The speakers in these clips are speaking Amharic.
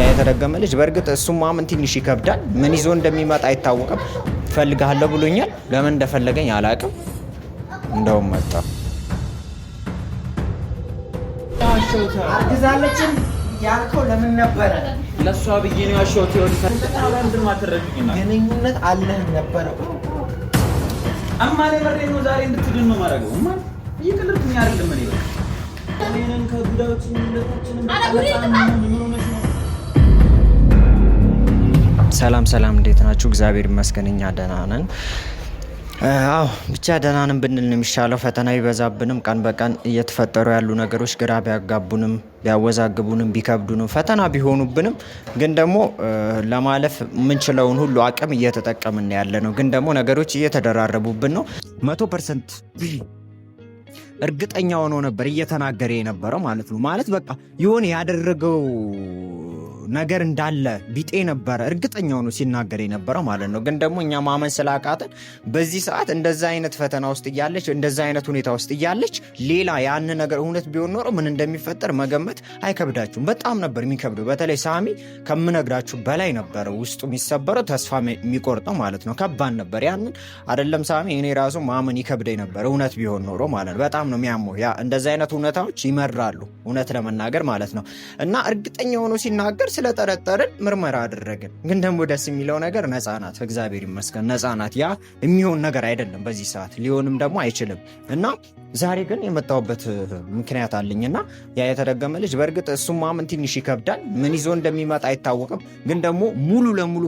ያ የተረገመ ልጅ በእርግጥ እሱም ማመን ትንሽ ይከብዳል። ምን ይዞ እንደሚመጣ አይታወቅም። ፈልጋለሁ ብሎኛል። ለምን እንደፈለገኝ አላውቅም። እንደውም መጣ አርግዛለችን ያልከው ለምን ነበረ? ለሷ ብዬ ነው ያሸሁት። ግንኙነት አለህ ነበረ? እማ ለበሬ ነው ዛሬ እንድትድን ነው ማረገው። እማ ይቅርብኝ አይደለም እኔ እኔን ከጉዳዮች ምንለታችንን ሰላም እንዴት ናችሁ? እግዚአብሔር ይመስገን እኛ ደህና ነን። አዎ ብቻ ደህና ነን ብንል ነው የሚሻለው። ፈተና ቢበዛብንም ቀን በቀን እየተፈጠሩ ያሉ ነገሮች ግራ ቢያጋቡንም ቢያወዛግቡንም ቢከብዱንም ፈተና ቢሆኑብንም ግን ደግሞ ለማለፍ የምንችለውን ሁሉ አቅም እየተጠቀምን ያለ ነው። ግን ደግሞ ነገሮች እየተደራረቡብን ነው። 100% እርግጠኛ ሆኖ ነበር እየተናገረ የነበረው ማለት ነው። ማለት በቃ የሆነ ያደረገው ነገር እንዳለ ቢጤ ነበረ እርግጠኛ ሆኖ ሲናገር የነበረው ማለት ነው። ግን ደግሞ እኛ ማመን ስላቃተን በዚህ ሰዓት እንደዛ አይነት ፈተና ውስጥ እያለች እንደዛ አይነት ሁኔታ ውስጥ እያለች ሌላ ያን ነገር እውነት ቢሆን ኖሮ ምን እንደሚፈጠር መገመት አይከብዳችሁም? በጣም ነበር የሚከብደው። በተለይ ሳሚ ከምነግራችሁ በላይ ነበረ ውስጡ የሚሰበረው ተስፋ የሚቆርጠው ማለት ነው። ከባድ ነበር። ያንን አይደለም ሳሚ እኔ ራሱ ማመን ይከብደኝ ነበር እውነት ቢሆን ኖሮ ማለት ነው። በጣም ነው የሚያመው። ያ እንደዛ አይነት እውነታዎች ይመራሉ እውነት ለመናገር ማለት ነው። እና እርግጠኛ ሆኖ ሲናገር ስለጠረጠርን ምርመራ አደረግን። ግን ደግሞ ደስ የሚለው ነገር ነፃ ናት። እግዚአብሔር ይመስገን ነፃ ናት። ያ የሚሆን ነገር አይደለም በዚህ ሰዓት ሊሆንም ደግሞ አይችልም። እና ዛሬ ግን የመጣሁበት ምክንያት አለኝና ያ የተረገመ ልጅ በእርግጥ እሱም ማመን ትንሽ ይከብዳል። ምን ይዞ እንደሚመጣ አይታወቅም። ግን ደግሞ ሙሉ ለሙሉ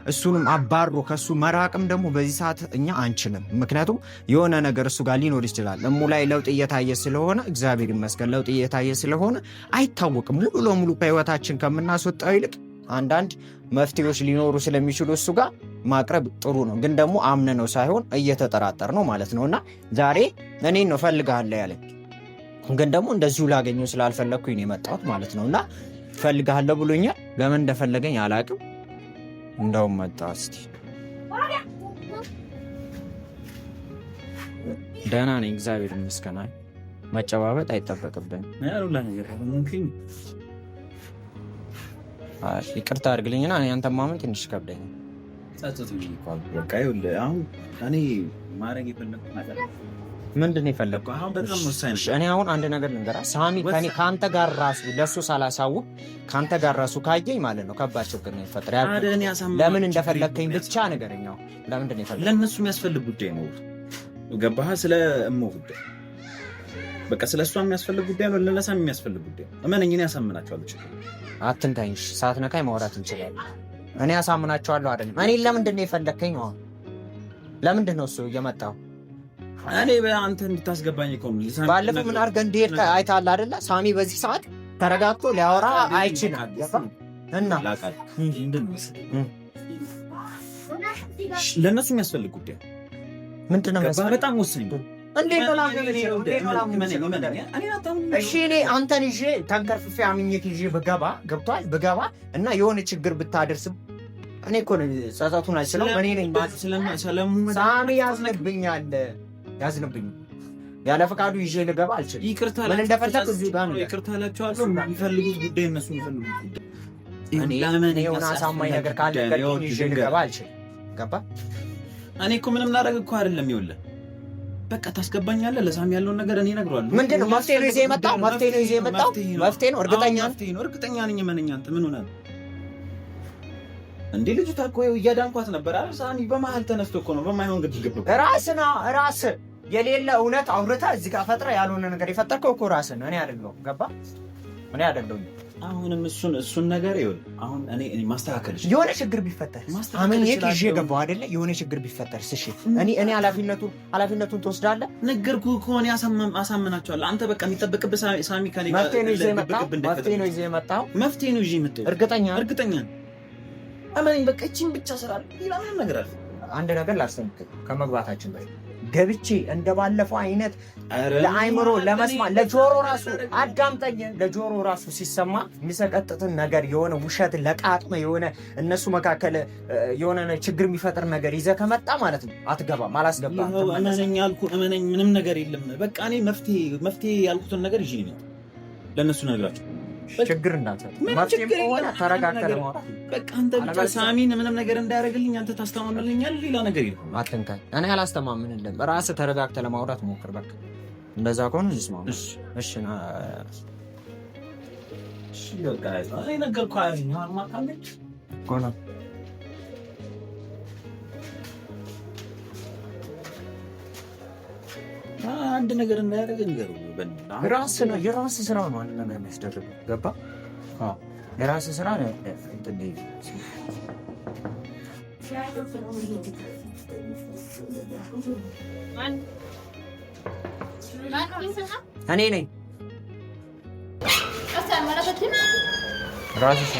እሱንም አባሮ ከሱ መራቅም ደግሞ በዚህ ሰዓት እኛ አንችልም። ምክንያቱም የሆነ ነገር እሱ ጋር ሊኖር ይችላል። እሙ ላይ ለውጥ እየታየ ስለሆነ እግዚአብሔር ይመስገን ለውጥ እየታየ ስለሆነ አይታወቅም። ሙሉ ለሙሉ ከህይወታችን ከምናስወጣው ይልቅ አንዳንድ መፍትሄዎች ሊኖሩ ስለሚችሉ እሱ ጋር ማቅረብ ጥሩ ነው። ግን ደግሞ አምነ ነው ሳይሆን እየተጠራጠር ነው ማለት ነው። እና ዛሬ እኔን ነው ፈልግሃለሁ ያለኝ። ግን ደግሞ እንደዚሁ ላገኘው ስላልፈለግኩኝ ነው የመጣሁት ማለት ነው። እና ፈልግሃለሁ ብሎኛል። ለምን እንደፈለገኝ አላውቅም። እንደውም መጣ። እስቲ ደህና ነኝ እግዚአብሔር ይመስገን። መጨባበጥ አይጠበቅብን። ይቅርታ አድርግልኝና እኔ አንተ ማመን ትንሽ ከብደኝ። ምንድን ነው የፈለግኩት? እኔ አሁን አንድ ነገር ልንገርህ ሳሚ፣ ከአንተ ጋር ራሱ ለእሱ ሳላሳውቅ ከአንተ ጋር ራሱ ካየኝ ማለት ነው ከባድ ችግር ነው የሚፈጥር። ለምን እንደፈለግከኝ ብቻ ንገረኝ። ለምንድን ነው የፈለግከኝ? ለእነሱ የሚያስፈልግ ጉዳይ ነው። ገባህ? ስለ እሞ ጉዳይ በቃ ስለ እሷ የሚያስፈልግ ጉዳይ ነው። ለነሳም የሚያስፈልግ ጉዳይ ነው። እመነኝ እኔ ያሳምናቸዋለሁ። አትንካኝሽ። ሳትነካኝ ማውራት እንችላለን። እኔ ያሳምናቸዋለሁ አይደለም። እኔ ለምንድን ነው የፈለግከኝ? ለምንድን ነው እሱ እየመጣው? እኔ በአንተ እንድታስገባኝ እኮ ነው። ባለፈው ምን አድርገህ እንደሄድክ አይተሃል አይደለ? ሳሚ በዚህ ሰዓት ተረጋግቶ ሊያወራ አይችልም። እና ለእነሱ የሚያስፈልግ ጉዳይ ምንድን ነው? በጣም ወሳኝ ነው። እሺ እኔ አንተን ይዤ ተንከርፍፌ አምኜት ይዤ ብገባ እና የሆነ ችግር ብታደርስም እኔ እኮ ጸጸቱን አይችለው እኔ ነኝ። ሳሚ ያዝንብኛል። ያለ ፈቃዱ ይዤ ልገባ አልችልም። ምን እንደፈለግ እዚህ ጋር ነው። ይቅርታ እላቸዋለሁ። የሚፈልጉት ጉዳይ እነሱ የሚፈልጉት ጉዳይ እኔ የሆነ አሳማኝ ነገር ካለ ይዤ ልገባ አልችልም። ገባ? እኔ እኮ ምንም ላደርግ እኮ አይደለም። ይኸውልህ በቃ ታስገባኛለህ። ለሳሚ ያለውን ነገር እኔ እነግረዋለሁ። ምንድን ነው መፍትሄ ነው ይዘህ የመጣው? መፍትሄ ነው። እርግጠኛ ነኝ። እመነኝ። አንተ ምን ሆነህ እንዴ? ልጅቷ እኮ እያዳንኳት ነበር አይደል? ሳሚ በመሀል ተነስቶ እኮ ነው በማይሆን ግድግድ ነው። ራስህ የሌለ እውነት አውርተህ እዚህ ጋር ፈጥረህ ያልሆነ ነገር የፈጠርከው እኮ ራስህ ነው። እኔ አይደለሁም። ገባ? እኔ አይደለሁም። አሁንም እሱን ነገር ይኸውልህ፣ አሁን እኔ ማስተካከል እሺ። የሆነ ችግር ቢፈጠር አምን ይዤ ገባሁ አይደለ? የሆነ ችግር ቢፈጠር እሺ፣ እኔ ኃላፊነቱን ትወስዳለህ? ነገርኩህ እኮ እኔ አሳምናቸዋለሁ። አንተ በቃ የሚጠበቅብህ ሳሚ ከኔ ጋር መፍትሄ ነው ይዤ የመጣው። እርግጠኛ አመኔ። በቃ እቺን ብቻ ስራ ሌላ ምንም ነገር አለ። አንድ ነገር ላስተምርህ ከመግባታችን በፊት ገብቼ እንደባለፈው አይነት ለአይምሮ ለመስማት ለጆሮ ራሱ አዳምጠኝ፣ ለጆሮ ራሱ ሲሰማ የሚሰቀጥትን ነገር የሆነ ውሸት ለቃቅመ የሆነ እነሱ መካከል የሆነ ችግር የሚፈጥር ነገር ይዘህ ከመጣ ማለት ነው አትገባም። አላስገባም። እመነኝ፣ ምንም ነገር የለም። በቃ እኔ መፍትሄ ያልኩትን ነገር ይዤ ነው ለእነሱ ነግራቸው። ችግር እንዳትሰጥ ማጥቼም ሆነ ተረጋግተህ ለማውራት በቃ አንተ ብቻ ሳሚን ምንም ነገር እንዳያደርግልኝ አንተ ታስተማምንልኛል። ሌላ ነገር ይሁን አትንካኝ። እኔ አላስተማምንልህም። ራስህ ተረጋግተህ ለማውራት ሞክር። በቃ እንደዛ ከሆነ ይስማው። እሺ በቃ እኔ ነገርኩህ አይደል? ማማካለች ጎና አንድ ነገር እንዳያደርግ ንገረው። የራስህ ስራ ነው አንድ ነገር የሚያስደርገው። ገባ? የራስህ ስራ ነው። እኔ ነኝ ራስህ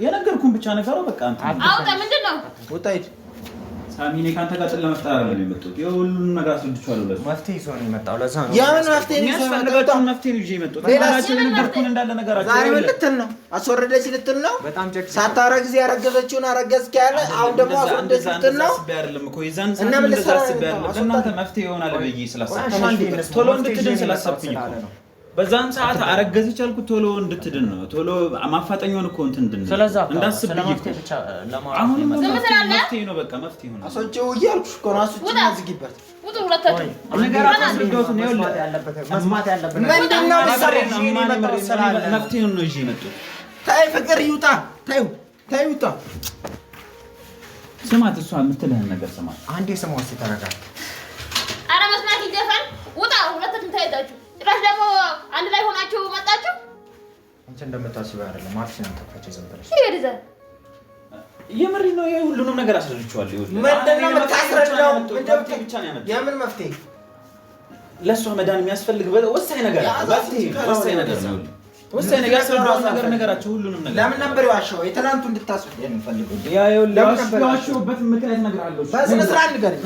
የነገርኩህን ብቻ ነገረው። በቃ ሳሚ እኔ ከአንተ ጋር ጥል ለመፍጠር አይደለም የመጣሁት። የሁሉንም ነገር አስረድቼዋለሁ። ለእሱ መፍትሄ ይዞ ነው የመጣው። ለዛ ነው ያንን መፍትሄ ነው የሚያስፈልጋቸውን መፍትሄ ነው ይዤ የመጣሁት። ሌላችን የነገርኩህን እንዳለ ነገራቸው ዛሬ ምን ልትል ነው? አስወረደች ልትል ነው? ሳታረግዝ ያረገዘችውን አረገዝክ ያለ አሁን ደግሞ አስወረደች ልትል ነው? እና ምን ልትሰራ ነው? እናንተ መፍትሄ ይሆናል ብዬ ስላሰብኩኝ ቶሎ እንድትድን ስላሰብኩኝ ነው። በዛን ሰዓት አረገዘች አልኩት ቶሎ እንድትድን ነው። ቶሎ ማፋጠኛውን እኮ እንትን እንድን እንዳስብ ብቻ አሁን መፍትሄ ነው። በቃ መፍትሄ ነው። አሶጪው እያልኩሽ እኮ ነው። አሶጪና ዝጊበት ውጡ ሁለታችሁ ነገር አስረዳሁት ነው። ይኸውልህ መስማት ያለበት ምንድነው? መፍትሄውን ነው ይዤ የመጣሁት። ታይ ፍቅር ይውጣ። ታዩ ይውጣ። ስማት፣ እሷ የምትልህን ነገር ስማት። አንዴ ስማው እስኪ ተረጋጋ። ኧረ መስማት ይደፋል። ውጣ ሁለታችሁም ታይታችሁ ጭራሽ ደግሞ አንድ ላይ ሆናችሁ መጣችሁ። አንቺ እንደምታስበው አይደለም። ማርሽን ተፈጨ ዝም ብለሽ ይሄድዘ የምሪ ነው። ሁሉንም ነገር አስረድቼዋለሁ። ምንድነው የምታስረዳው? የምን መፍትሄ? ለእሷ መዳን የሚያስፈልግ ወሳኝ ነገር ነው። ወሳኝ ነገር ያስረዳው ነገራቸው ሁሉንም ነገር ለምን ነበር የዋሸው? የትናንቱ እንድታስረዳ የምፈልገው የዋሸሁበት ምክንያት እነግርሃለሁ። በስነ ስርዓት ንገረኝ።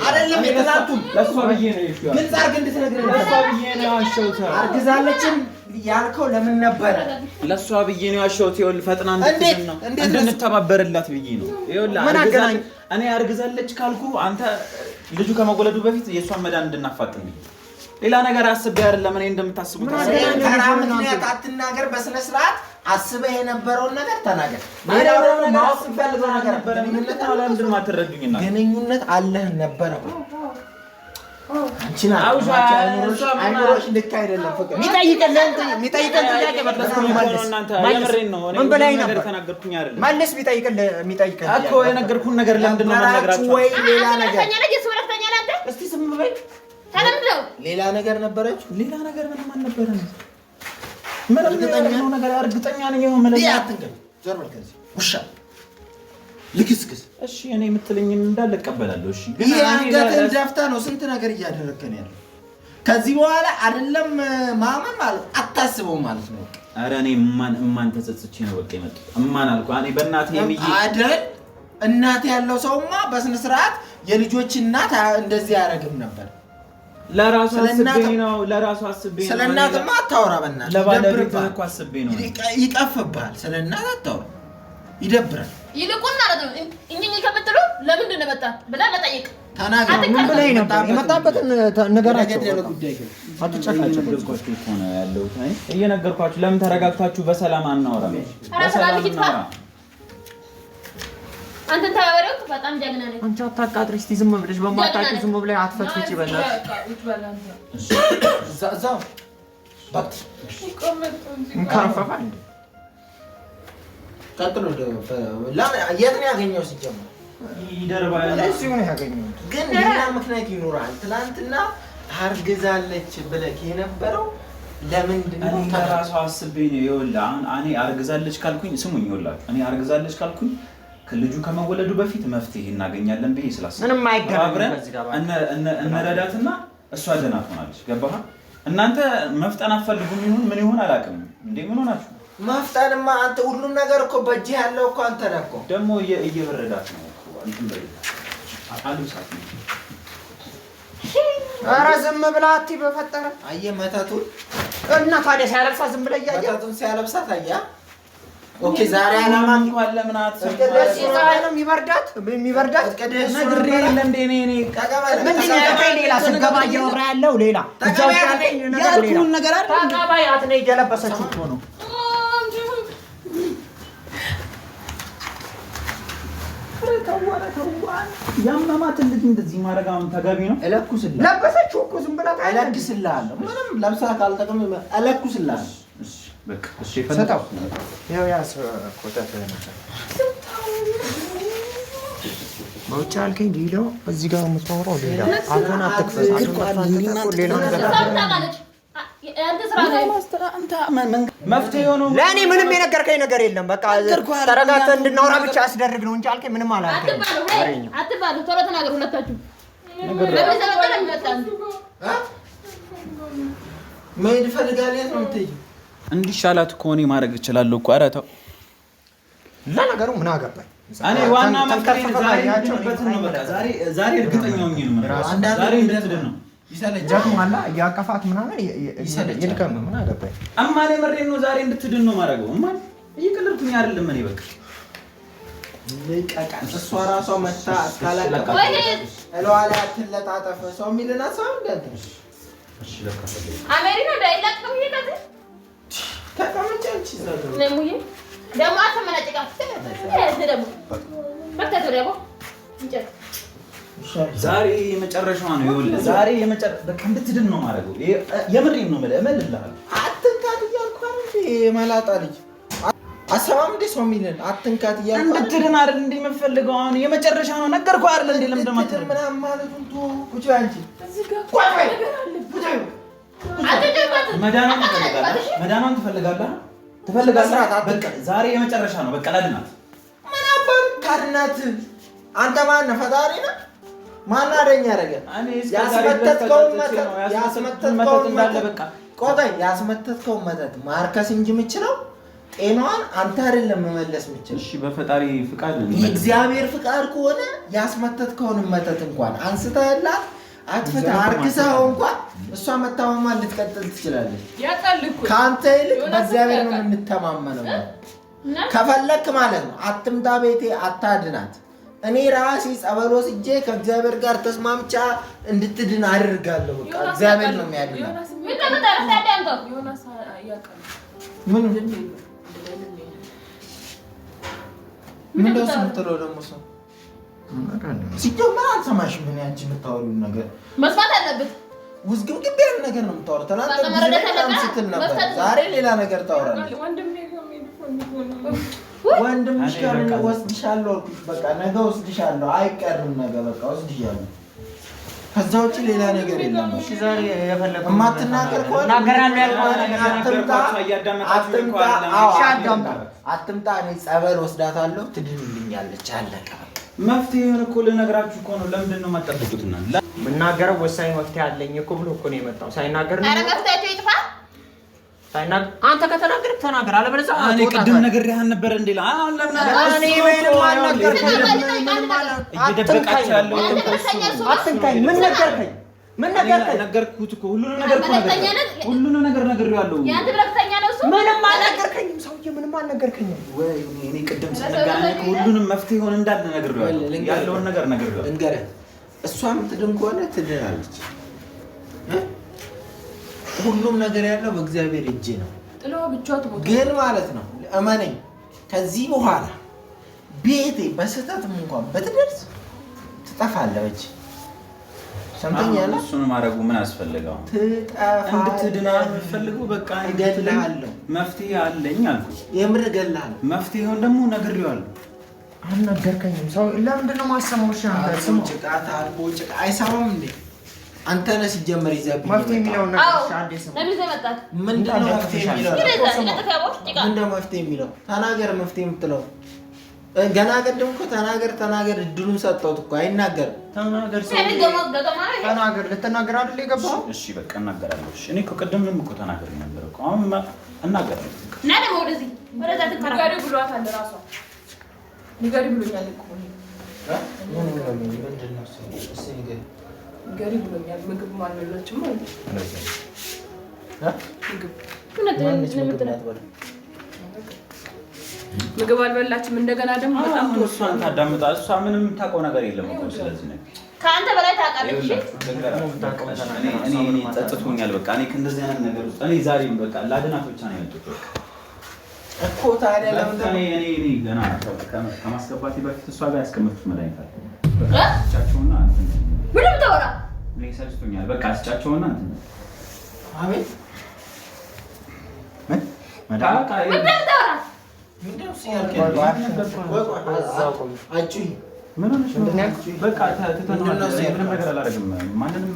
አይደለም የትናንቱ ለእሷ ብዬ ነው ግልጽ አድርገህ እንድትነግረኝ ነው። ለእሷ ብዬ ነው ያዋሸሁት። አርግዛለችም ያልከው ለምን ነበረ? ለእሷ ብዬ ነው ያዋሸሁት። ይኸውልህ ፈጥና እንድንተባበርላት ብዬ ነው። ይኸውልህ ምን አገናኝ? እኔ አርግዛለች ካልኩ አንተ ልጁ ከመወለዱ በፊት የእሷን መዳን እንድናፋጥን ሌላ ነገር አስቤ አይደለም። እኔ እንደምታስቡት ተራ ምክንያት አትናገር። በስነ ስርዓት አስበህ የነበረውን ነገር ተናገር። ሌላው ደግሞ ማወቅ ፈልገው ነገር ነበር። ግንኙነት አለህ ነበረ። አንቺና አይኖርሽ ልክ አይደለም። ፍቅር የሚጠይቀን ጥያቄ መጥለስ ነው ማለት ነው። ምን በላይ ነበር ተናገርኩኝ አይደለም ማለት የሚጠይቀን እኮ የነገርኩን ነገር ለምንድን ነው የምነግራችሁ? ወይ ሌላ ነገር እስቲ ስም በይ ተለምደው ሌላ ነገር ነበረች። ሌላ ነገር ምንም አልነበረም። ምንም ነገር እርግጠኛ ነኝ። ይሁን ማለት አትንገር። ዞር በል ከዚህ ውሻ ልክስክስ። እሺ እኔ የምትለኝን እንዳለ እቀበላለሁ። እሺ ግን አንገትን ደፍተህ ነው ስንት ነገር እያደረግከን ያለው። ከዚህ በኋላ አይደለም ማመን ማለት አታስበው ማለት ነው። ኧረ እኔ እማን ተጸጽቼ ነው በቃ የመጣሁት። እማን አልኩ እኔ በእናቴ የሚይ አይደል? እናት ያለው ሰውማ በስነ ስርዓት የልጆች እናት እንደዚህ ያደርግም ነበር። ለራሱ አስቤ ነው። ስለእናትማ አታወራ። በእናትህ ለባለቤት እኮ አስቤ ነው። ይቀፍብሃል። ስለእናት አታወራ፣ ይደብራል። ይልቁን ማለት ነው እኝኝ ከምትሉ ለምንድን ነው መጣ ብለህ መጠየቅ። ተናገር። ምን ብለህ ነበር የመጣበትን ነገራቸው? እየነገርኳችሁ እኮ ነው ያለሁት። እየነገርኳችሁ ለምን ተረጋግታችሁ በሰላም አናወራም? በሰላም እናወራ። አንተን ታወሪው በጣም ጀግና ነህ። አንቺ አታቃጥሪ። እስቲ ዝም ብለሽ በማታውቂው ዝም ብለሽ አትፈትፍጪ። በእናትሽ እዛው ባት እንካፈፋ እንዴ? ቀጥሎ የት ነው ያገኘው? ሲጀምር ይደርባል። እዚሁ ነው ያገኘሁት። ግን ሌላ ምክንያት ይኖራል። ትናንትና አርግዛለች ብለህ የነበረው ለምንድን ነው? ለራሷ አስቤ ነው። ይኸውልህ አሁን እኔ አርግዛለች ካልኩኝ ስሙኝ፣ ይኸውላችሁ እኔ አርግዛለች ካልኩኝ ልጁ ከመወለዱ በፊት መፍትሄ እናገኛለን ብዬ ስላሰብኩ ምንም አይገናኝም። እንረዳትና እሷ ደህና ትሆናለች። ገባህ? እናንተ መፍጠን አትፈልጉም። ይሁን ምን ይሁን አላውቅም። እንዴ ምን ሆናችሁ? መፍጠንማ አንተ ሁሉም ነገር እኮ በእጅህ ያለው እኮ አንተ ነህ እኮ። ደግሞ እየበረዳት ነው እኮ እንትን በይ አልብሳት ነው። ኧረ ዝም ብላ አትይ በፈጠረ። አየህ መተቱን እና ታዲያ ሲያለብሳት ዝም ብለህ እያየህ ወተቱን ሲያለብሳት አየህ። ኦኬ ዛሬ አላማ እንኳን ለምን አትሰማም? ነው የሚበርዳት ነግሬ የለ እንደ እኔ ምንድን ነው ያልከኝ? ሌላ ስገባ እያወራ ያለው ሌላ ያልኩህን ነገር አይደል? ተቀባያት ነው የለበሰችው እኮ ነው። ያመማትን ልጅ እንደዚህ ማድረግ አሁን ተገቢ ነው? እለኩስልህ ለበሰችው እኮ ዝም ብላ እለኩስልሃለሁ። ምንም ለብሳ ካልጠቅም እለኩስልሃለሁ። እሺ በቃ እሺ ፈታው ያው ያስ ኮተት ነው በውጭ አልከኝ። ሌላው እዚህ ጋር የምታወራው ሌላ አሁን አትክፈት ሌላ ነገር መፍትሄ ሆኖ ለእኔ ምንም የነገርከኝ ነገር የለም። በቃ ተረጋግተን እንድናወራ ብቻ አስደርግ ነው እንጂ አልከኝ ምንም አላልከኝ። አትባሉ ቶሎ ተናገሩ ሁለታችሁ። መሄድ እፈልጋለሁ። የት ነው የምትሄጂው? እንዲሻላት እኮ እኔ ማድረግ እችላለሁ እኮ። ኧረ ተው ለነገሩ ምን አገባኝ እኔ ዋና መፍትሄ ዛሬ እርግጠኛ ሆኜ ነው ዛሬ እንደትድን ነው ይሰለጃል እያቀፋት ምናምን ይልከም ምን አገባኝ። እማኔ መሬት ነው ዛሬ እንድትድን ነው ማድረገው። እማን እየቀለድኩኝ አይደለም። እኔ በቃ ልቀቃ። እሷ ራሷ መታ አስካላቀቀ እለዋ ላይ አትለጣጠፍ። ሰው የሚልና ሰው እንደዚህ እሺ ለካ አሜሪካ ዳይላክ ነው ይሄዳል ተቀመጨች ይዘው ለሙዬ ደሞ አተመናጭቃ ደግሞ በቃ ደግሞ እንጨት ዛሬ የመጨረሻው ነው። ይኸውልህ ዛሬ በቃ እንድትድን ነው ማድረገው። የምሬን ነው እምልልሃለሁ። አትንካት እያልኩ አይደል? መላጣ ልጅ አሰማም እንደ ሰው የሚልን አትንካት እያልኩ እንድትድን አይደል እንደ የምፈልገው። አሁን የመጨረሻ ነው ነገርኩህ አይደል? እንደ ለምን እንደማትድን ምናምን ማለቱን ተው። ቁጭ በይ አንቺ መዳኗን ትፈልጋለህ? በቃ ዛሬ የመጨረሻ ነው። በቃ ላድናት። ምን አባል ካድናት? አንተ ማን ነህ? ፈጣሪ ነህ? ማን አደኛ ያደረገ? ያስመተትከውን መተት ማርከስ እንጂ የምችለው ጤናዋን አንተ አይደለም መመለስ የምችል። እሺ በፈጣሪ ፍቃድ የእግዚአብሔር ፍቃድ ከሆነ ያስመተትከውን መተት እንኳን አንስተህላት አትፈታ አርክሰው እንኳን እሷ መታመማ ልትቀጥል ትችላለች። ከአንተ ይልቅ በእግዚአብሔር ነው የምንተማመነው። ከፈለክ ማለት ነው አትምጣ ቤቴ አታድናት። እኔ ራሴ ጸበል ወስጄ ከእግዚአብሔር ጋር ተስማምቻ እንድትድን አድርጋለሁ። በቃ እግዚአብሔር ነው የሚያድነው። ምን ደስ የምትለው ደግሞ ሰው ሲጀመር አልሰማሽም። ምን አንቺ የምታወሪው ነገር መስማት አለበት። ውዝግብግብ ያለ ነገር ነው የምታወራው። ትናንት ስትል ነበር፣ ዛሬ ሌላ ነገር ታወራለች። ወንድምሽ ጋር ወስድሻለሁ አልኩሽ። በቃ ነገ ወስድሻለሁ፣ አይቀርም ነገ በቃ ወስድሻለሁ። ከዛ ውጪ ሌላ ነገር የለም። እሺ ዛሬ የፈለከው የማትናገር ከሆነ እናገራለሁ ያልከው ነገር አትምጣ። እኔ ጸበል ወስዳታለሁ፣ ትድንልኛለች። አለቀ። መፍትሄውን እኮ ልነግራችሁ እኮ ነው። ለምንድን ነው የማትጠብቁትና ብናገረው ወሳኝ መፍትሄ አለኝ እኮ ብሎ እኮ ነው የመጣው። ሳይናገር ነው። ኧረ መፍትሄው ይጥፋ። አንተ ከተናገርክ ተናገር፣ አለበለዚያ እኔ ቅድም ነግሬህ ነበር እንዴ? አሁን ለምን እኔ ምንም አልነገርኩህም። እየደበቃችሁ ያለው አትንካኝ። ምን ነገርከኝ? ነገርኩት እኮ ሁሉንም ነገር ነግሬዋለሁ። ያንተ ብለክተኛ ነው እሱ። ምንም አልነገርከኝም ሰውዬ፣ ምንም አልነገርከኝም። ወይ እኔ ቅድም ስንገናኝ ሁሉንም መፍትሄውን እንዳለ ነግሬዋለሁ። ያለውን ነገር ነግሬዋለሁ። እንገረህ እሷም ትድን ከሆነ ትድናለች። ሁሉም ነገር ያለው በእግዚአብሔር እጅ ነው። ግን ማለት ነው እመነኝ፣ ከዚህ በኋላ ቤቴ በስህተትም እንኳን በትደርስ ትጠፋለች። ሰምተኛል። እሱን ማድረጉ ምን አስፈልገው? ትጠፋለች። እንድትድና የምፈልገው በቃ እገድልሃለሁ። መፍትሄ አለኝ አልኩ። የምር እገድልሃለሁ። መፍትሄውን ደግሞ ነግሬዋለሁ። አልነገርከኝም። ሰው ለምንድን ነው የማሰማው? እሺ አንተ ስሙ። ጭቃ ታርጎ ጭቃ አይሰማም እንዴ? አንተ ነህ ሲጀመር ይዘብኝ መፍትሄ የሚለው ነገር እሺ አንዴ ስሙ። ምንድን ነው መፍትሄ የሚለው? ምንድን ነው መፍትሄ የሚለው? ተናገር። መፍትሄ የምትለው ገና ቀደም እኮ ተናገር እድሉን ሰጠሁት እኮ አይናገርም። ተናገር። ልትናገር አይደል የገባኸው? እሺ በቃ እናገራለሁ። እሺ እኔ እኮ ቅድምም እኮ ተናግሬ ነበር እኮ። አሁን እናገራለሁ። እና ደግሞ ወደዛ ትከራከሪ ብሏታል እራሷ። ንገሪ ብሎኛል እኮ ምንድን ነው እሱ ንገሪ ብሎኛል። ምግብ ማለላችሁ ማለት ነው። ምግብ አልበላችም። እንደገና ደግሞ በጣም እሷን ታዳምጣለች። እሷ ምንም የምታውቀው ነገር የለም እኮ ስለዚህ ነው። ከአንተ በላይ ታውቃለች። እኔ ጸጥቶኛል። በቃ እኔ ከእንደዚህ አይነት ነገር ውስጥ እኔ ዛሬም በቃ ላድናት ብቻ ነው የመጡት እኮ ታዲያ ለምን እኔ ገና ከማስገባቴ በፊት እሷ ጋር ያስቀመጡት መድኃኒት አለ። በቃ ስጫቸውና እንትን ምንም ተወራ እኔ ሰልችቶኛል። በቃ ስጫቸውና እንትን አቤት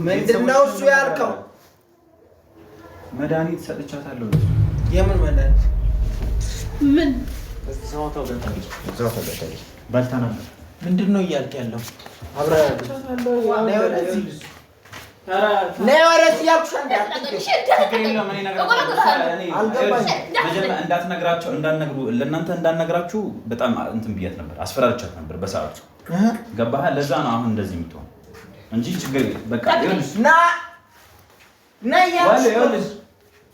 ምንድነው እሱ ያልከው? መድኃኒት ሰጥቻታለሁ። የምን መድኃኒት? ምን እዛው ተውለታለች። በልተናል። ምንድን ነው እያልክ ያለው? አብረን ነይ ወደዚህ እያልኩሽ እንዳትነግራቸው ለእናንተ እንዳትነግራችሁ በጣም እንትን ብያት ነበር፣ አስፈራርቻት ነበር በሰዓቱ። ገባህ? ለዛ ነው አሁን እንደዚህ የምትሆን እንጂ ችግር የለም። በቃ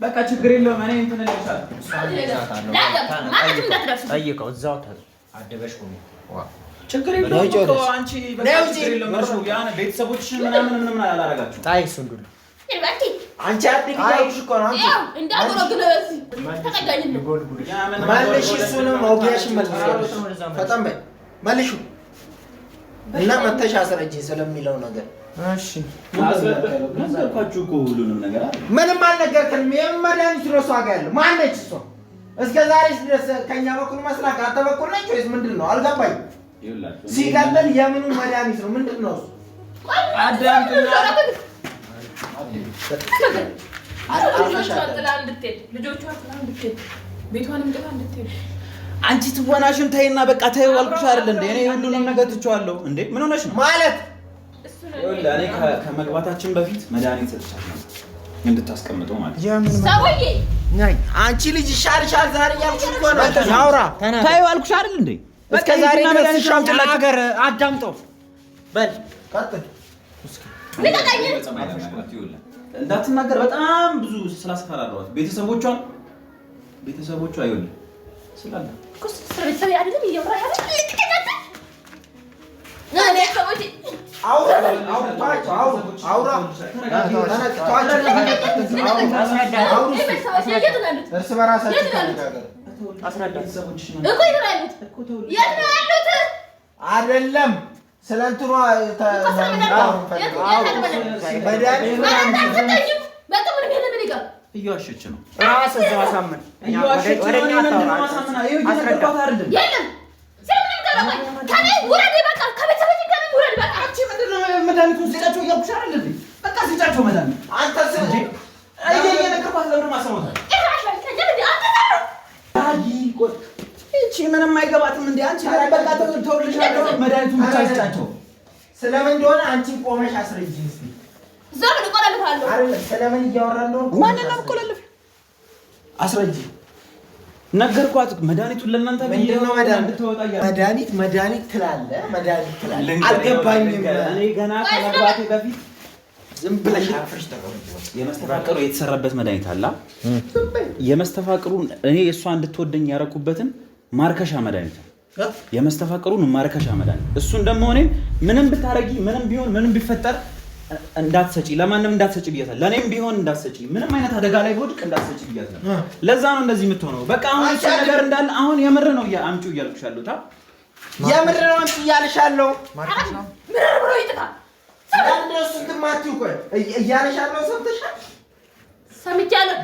በቃ ችግር የለውም። እኔ እንትን እልሻለሁ። ጠይቀው እዛው አደበሽ ችግር የለውም እኮ አንቺ በቃ ችግር የለውም። ቤተሰቦችሽን ምናምን አላረጋችሁም። ጣይ እሱን ዱላ አንቺ አድርግ እያልኩሽ እኮ ነው። መልሽ፣ እሱንም አውጊያሽን መልሽ። ፈጠን በይ መልሹ እና መተሽ አስረጂኝ ስለሚለው ነገር። እሺ ነገርኳችሁ እኮ ሁሉንም ነገር አይደል? ምንም አልነገርከንም። የመድኃኒት ነው እሷ ጋር ያለው። ማነች እሷ? እስከ ዛሬ ድረስ ከኛ በኩል መስላ ካንተ በኩል ነች ወይስ ምንድን ነው? አልገባኝም። ሲቀጥል የምኑ መድኃኒት ነው? ምንድን ነው እሱ? አንቺ ትወናሽን ተይና በቃ ተይው አልኩሽ አይደል እንዴ? እኔ ሁሉንም ነገር ትቼዋለሁ እንዴ? ምን ሆነሽ ነው ማለት? እኔ ከመግባታችን በፊት መድኃኒት ሰጥቻለሁ እንድታስቀምጠው ማለት ሰውዬ። አንቺ ልጅ ይሻልሻል ዛሬ ያልኩሽ እኮ ነው። ያውራ ተይው አልኩሽ አይደል እንዴ? እስከ ዛሬ መድኃኒት ሻምጭላችሁ ሀገር አዳምጠው በል ቀጥል። እንዳትናገር በጣም ብዙ ስላስፈራሯት ቤተሰቦቿ አይወልም ስላለ እርስ በራሳችሁ አይደለም ስለ እንትኗ እየዋሸች ነው። ራስ እዛው አሳምን። ወደኛ ምንም አይገባትም እንዴ አንቺ? በቃ ተውልሻለሁ። መድኃኒቱን ብቻ ስጫቸው። ስለምን እንደሆነ አንቺን ቆመሽ አስረጂኝ እስኪ። ዘመን እቆላለፋለሁ አይደለም ስለምን እያወራን ነው? ማንን ነው የምቆላለፍ? አስረጂኝ። ነገርኳት። መድኃኒቱን ለእናንተ ምንድነው መድኃኒት ትላለህ? አልገባኝም። እኔ ገና ከመግባቴ በፊት ዝም ብለሽ አፍርሽ ተቀምጪ። የመስተፋቅሩ የተሰራበት መድኃኒት አለ። የመስተፋቅሩን እኔ እሷ እንድትወደኝ ያረኩበትን ማርከሻ መድኃኒት ነው። የመስተፋቅሩን ማርከሻ መድኃኒት እሱን ደግሞ እኔ ምንም ብታረጊ ምንም ቢሆን ምንም ቢፈጠር እንዳትሰጪ፣ ለማንም እንዳትሰጪ ብያታለሁ። ለኔም ቢሆን እንዳትሰጪ፣ ምንም አይነት አደጋ ላይ ወድቅ እንዳትሰጪ ብያታለሁ። ለዛ ነው እንደዚህ የምትሆነው። በቃ አሁን እሱ ነገር እንዳለ አሁን የምር ነው አምጪው እያልኩሽ ያለሁት። የምር ነው አምጪው እያልሻለሁ። ምር ብሎ ይጥቃል። አንደሱ ትማቲው ቆይ እያልሻለሁ። ሰምተሻል? ሰምቻለሁ።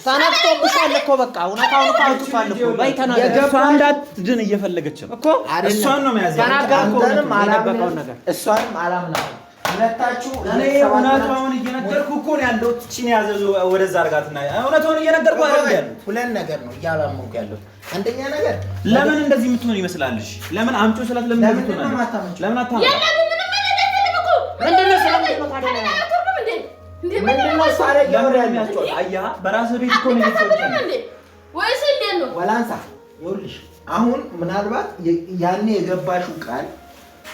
ሰነፍቶብሻል እኮ በቃ እውነታውን እኮ አውጥቷል እኮ። በይ ተናገር። የገባ እንዳትድን እየፈለገች ነው እኮ እሷን ነው መያዝ ተናገርኩ። የደበቀውን ነገር እሷንም አላምናትም። ሁለታችሁ እኔ እውነታውን እየነገርኩ እኮ ነው ያለሁት። እቺን ያዘዙ ወደዛ አድርጋትና እውነታውን እየነገርኩ አይደል ያለሁት። ሁለት ነገር ነው እያላመንኩ ያለሁት። አንደኛ ነገር ለምን እንደዚህ የምትሆን ይመስላልሽ? ለምን አምጪው ስላት ለምን እንደምትሆን ለምን አታመጪ? ምንድነው ስለምን ነው ታዲያ? ምንድነው ሳረ ያወራኛቸው? አያ በራስህ ቤት እኮ ነው የምትወጪው ወይስ እንዴት ነው? ወላንሳ ይኸውልሽ፣ አሁን ምናልባት ያኔ የገባሽው ቃል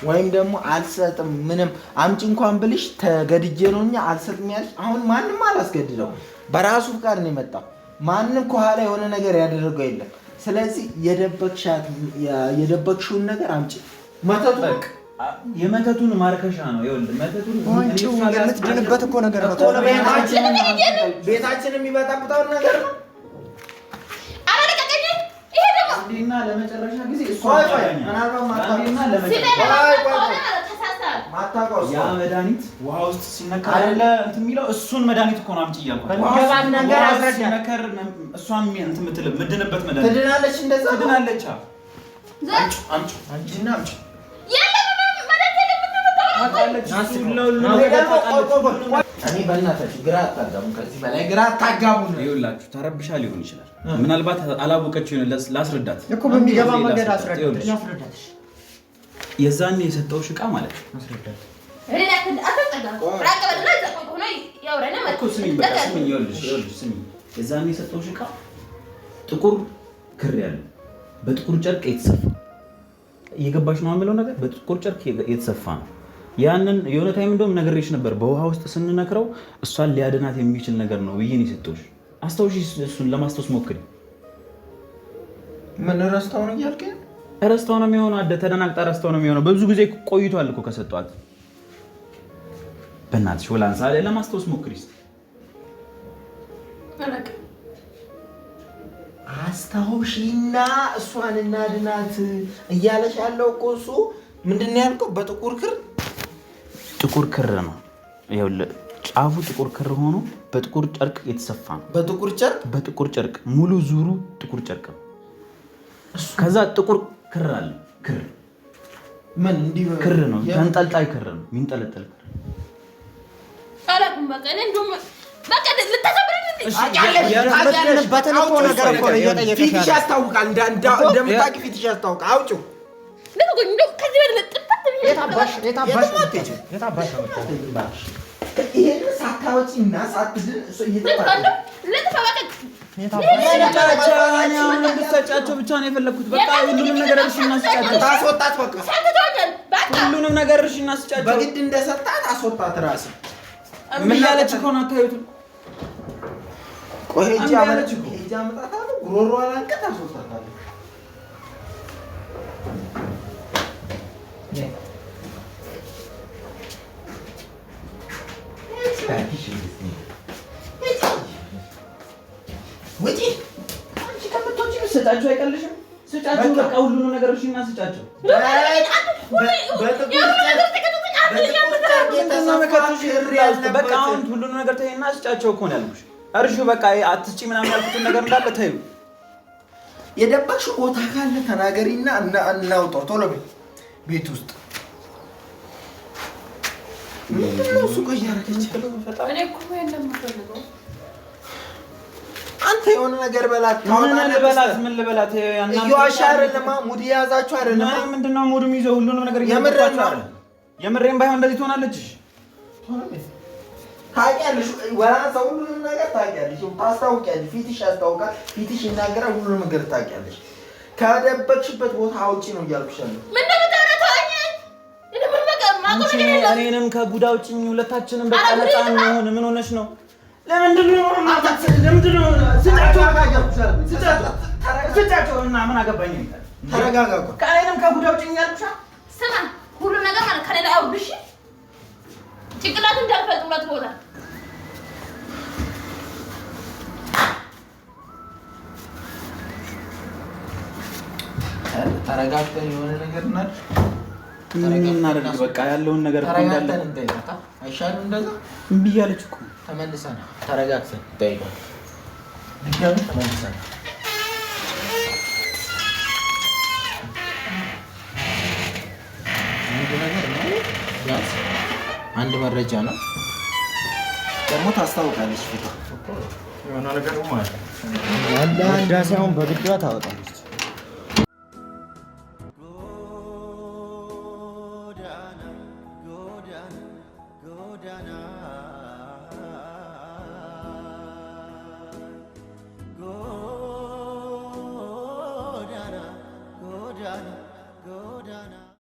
ወይም ደግሞ አልሰጥም ምንም አምጪ እንኳን ብልሽ ተገድጄ ነው እንጂ አልሰጥም ያልሽ። አሁን ማንም አላስገድደው በራሱ ፍቃድ ነው የመጣው። ማንም ከኋላ የሆነ ነገር ያደረገው የለም። ስለዚህ የደበቅሽውን ነገር አምጪ። መተቱ የመተቱን ማርከሻ ነው። ይኸውልህ መተቱን የምትድንበት እኮ ነገር ነው። ቤታችን የሚበጣብጣውን ነገር ነው። አንዴና ለመጨረሻ ጊዜ እሱ ያ መድኃኒት ውሃ ውስጥ ሲነከር አይደለ እንትን የሚለው እሱን መድኃኒት እኮ ነው አምጪ እያልኩ ሲነከር እሷን እንትን የምትል የምትድንበት መድኃኒት ትድናለች። እንደዛ ትድናለች። አምጪ አንቺና አምጪ እኔ በእናታችሁ ግራ አታጋቡ። ከዚህ በላይ ግራ አታጋቡ ነው። ይኸውላችሁ ተረብሻ ሊሆን ይችላል። ምናልባት አላወቀችው ይሆናል። ላስረዳት እኮ በሚገባ መንገድ አስረዳት። የዛኔ የሰጠውሽ ዕቃ ማለት ነው። አስረዳት እኮ ስሚኝ፣ በቃ ስሚኝ። ይኸውልሽ ስሚኝ፣ የዛኔ የሰጠውሽ ዕቃ ጥቁር ክር ያለው በጥቁር ጨርቅ የተሰፋ እየገባሽ ነው የምለው ነገር በጥቁር ጨርቅ የተሰፋ ነው። ያንን የሆነ ታይም እንደውም ነግሬሽ ነበር። በውሃ ውስጥ ስንነክረው እሷን ሊያድናት የሚችል ነገር ነው ብዬ ነው የሰጠሁሽ። አስታውሺ፣ እሱን ለማስታወስ ሞክሪ። ምን ረስታው ነው እያልከኝ? ረስታው ነው የሚሆነው። ተደናግጣ ረስታው ነው የሚሆነው። በብዙ ጊዜ ቆይቷል እኮ ከሰጧት። በእናትሽ ወላንሳ ላይ ለማስታወስ ሞክሪ። አስታውሺና እሷን እናድናት እያለሽ ያለው እኮ እሱ ምንድን ነው ያልከው? በጥቁር ክር ጥቁር ክር ነው። ይኸውልህ ጫፉ ጥቁር ክር ሆኖ በጥቁር ጨርቅ የተሰፋ ነው። በጥቁር ጨርቅ ሙሉ ዙሩ ጥቁር ጨርቅ ነው። ከዛ ጥቁር ክር አለ። ክር ምን እንዲህ ክር ነው፣ ተንጠልጣይ ክር ነው፣ የሚንጠለጠል ክር። አላውቅም። በቃ እኔ እንደውም በቃ ልታሰብረኝ ያለበትን እኮ ነገር እኮ ነው እየጠየቀሽ ያለው። ፊትሽ ያስታውቃል። እንደምታውቂ ፊትሽ ያስታውቃል። አውጪው ይሄን ሳታወጪና ሳትድን እሱ እንድትሰጫቸው ብቻ ነው የፈለግኩት። በቃ ሁሉንም ነገር እርሺ እና ስጫቸው። ታስወጣት። በቃ ሁሉንም ነገር እርሺ እና ስጫቸው። በግድ እንደሰጣት አስወጣት። ራስህ ምን ያለች እኮ ነው አታዩትም? ቆይ ሄጄ አመጣታለሁ። ጉሮሮ አላንቀት አስወጣታለሁ። ወጪ አንቺ ከመጣች ስጫቸው አይቀልሽም? ስጫቸው በቃ ሁሉንም ነገር እሺ እና ስጫቸው። በቃ አሁን ሁሉንም ነገር ተይና ስጫቸው እኮ ነው ያልኩሽ። እርሺው በቃ አትስጪ ምናምን ያልኩትን ነገር እንዳለ ተይው። የደባሽው ቦታ ካለ ተናገሪና እናውጣው ቶሎ ቤት ውስጥ ምንድነው እሱ? ቆይ ያረከች እኔ እኮ የለምፈልገው አንተ የሆነ ነገር በላት። ምን ልበላት? እየዋሻ አይደለም ሙድ የያዛችሁ አይደለም። ምንድነው ሙድ የሚይዘው? ሁሉንም ነገር እየመረጥኩ አይደል? የምሬን ባይሆን እንደዚህ ትሆናለች። ታውቂያለሽ፣ ወራሳ ሁሉንም ነገር ታውቂያለሽ፣ ታስታውቂያለሽ። ፊትሽ ያስታውቃል፣ ፊትሽ ይናገራል። ሁሉንም ነገር ታውቂያለሽ። ከደበቅሽበት ቦታ አውጪ ነው እያልኩሽ ያለው። እኔንም ከጉዳ ውጭኝ ሁለታችንም በቃ ነፃ እንሆን። ምን ሆነሽ ነው? ለምንድን ነው ስጫቸው እና ምን አገባኝ? ተረጋጋ። ከእኔንም ከጉዳ ውጭኝ ያልኩሽ። ስማ፣ ሁሉ ነገር ማለት ከሌላ አውርሽ ጭንቅላት እንዳልፈልጥ ሁለት ቦታ ተረጋግተን የሆነ ነገር እናድርግ። በቃ ያለውን ነገር እንዳለ አይሻልም? እንደዛ እምቢ እያለች እኮ ተመልሰን ተረጋግተን ጠይቀው ድጋሚ ተመልሰን አንድ መረጃ ነው ደግሞ ታስታውቃለች። ፊቷ የሆነ ነገር ማለት ነው። ያለ ሳይሆን በግዷ ታወጣለች።